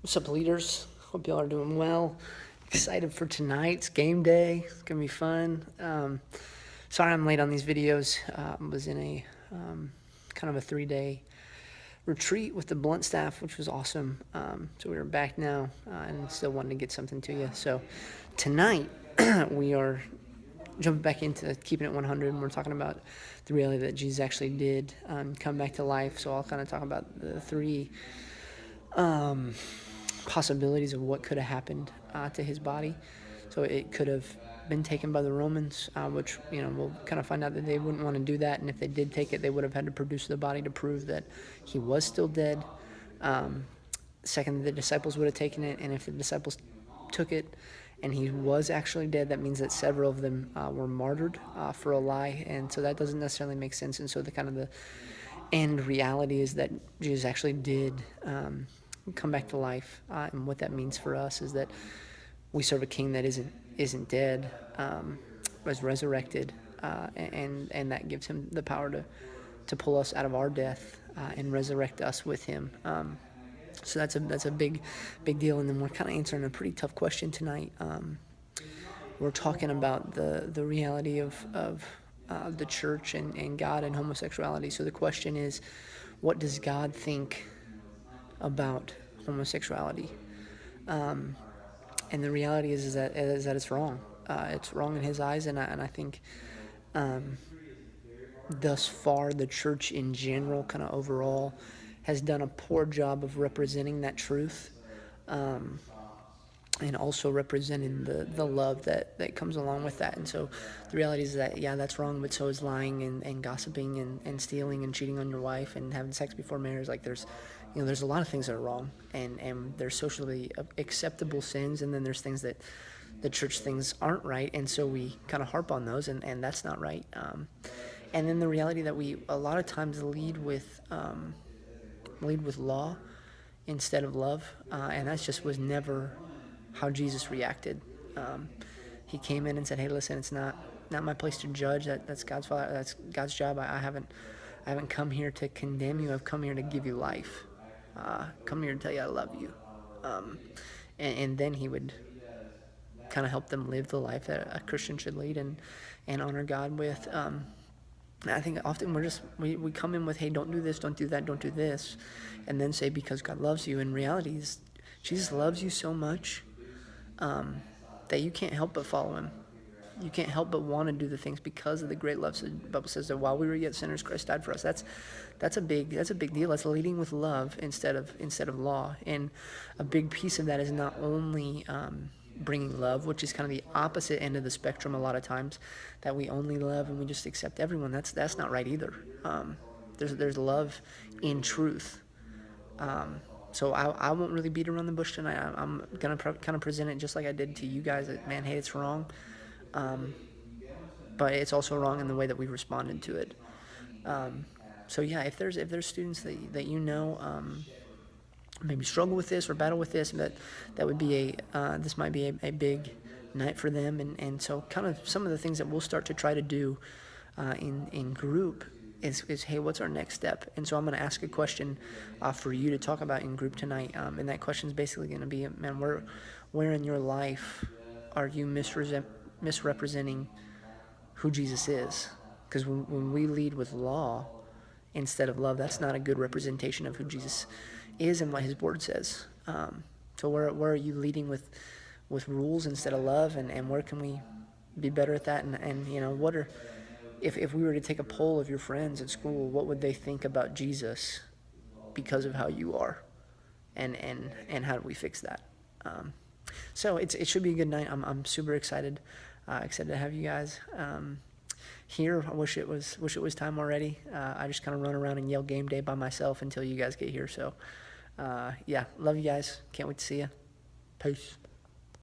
What's up, leaders? Hope y'all are doing well. Excited for tonight's game day. It's gonna be fun. Sorry I'm late on these videos. Was in a kind of a 3-day retreat with the Blunt staff, which was awesome. So we are back now and still wanting to get something to you. So tonight we are jumping back into keeping it 100, and we're talking about the reality that Jesus actually did come back to life. So I'll kind of talk about the three possibilities of what could have happened to his body. So it could have been taken by the Romans, which, we'll kind of find out that they wouldn't want to do that. And if they did take it, they would have had to produce the body to prove that he was still dead. Second, the disciples would have taken it. And if the disciples took it and he was actually dead, that means that several of them were martyred for a lie. And so that doesn't necessarily make sense. And so the end reality is that Jesus actually did come back to life, and what that means for us is that we serve a king that isn't dead, was resurrected, and that gives him the power to pull us out of our death and resurrect us with him. So that's a big deal. And then we're kind of answering a pretty tough question tonight. We're talking about the reality of the church and God and homosexuality. So the question is, what does God think about homosexuality? And the reality is that it's wrong. It's wrong in his eyes, and I think thus far the church in general, kind of overall, has done a poor job of representing that truth, and also representing the love that comes along with that. And so the reality is that, yeah, that's wrong, but so is lying and gossiping and stealing and cheating on your wife and having sex before marriage. Like there's a lot of things that are wrong, and there's socially acceptable sins, and then there's things that the church things aren't right, and so we kind of harp on those, and that's not right. And then the reality that we a lot of times lead with law instead of love, and that just was never how Jesus reacted. He came in and said, "Hey, listen, it's not my place to judge. That's God's fault. That's God's job. I haven't come here to condemn you. I've come here to give you life. Come here to tell you I love you." And then he would kind of help them live the life that a Christian should lead and honor God with. I think often we come in with, hey, don't do this, don't do that, don't do this, and then say because God loves you. In reality, Jesus loves you so much that you can't help but follow him. You can't help but want to do the things because of the great love. So the Bible says that while we were yet sinners, Christ died for us. That's a big deal. That's leading with love instead of law. And a big piece of that is not only bringing love, which is kind of the opposite end of the spectrum a lot of times, that we only love and we just accept everyone. That's not right either. There's love in truth. So I won't really beat around the bush tonight. I'm going to kind of present it just like I did to you guys, that, man, hey, it's wrong. But it's also wrong in the way that we responded to it. So yeah, if there's students that maybe struggle with this or battle with this, that would be this might be a big night for them. And so kind of some of the things that we'll start to try to do in group is, hey, what's our next step? And so I'm going to ask a question for you to talk about in group tonight. And that question is basically going to be, man, where in your life are you misrepresenting who Jesus is? Because when we lead with law instead of love, that's not a good representation of who Jesus is and what his word says. So where are you leading with rules instead of love, and where can we be better at that? And what are, if we were to take a poll of your friends at school, what would they think about Jesus because of how you are, and how do we fix that? So it should be a good night. I'm super excited to have you guys here. I wish it was time already. I just kind of run around and yell game day by myself until you guys get here. So yeah, love you guys. Can't wait to see you. Peace.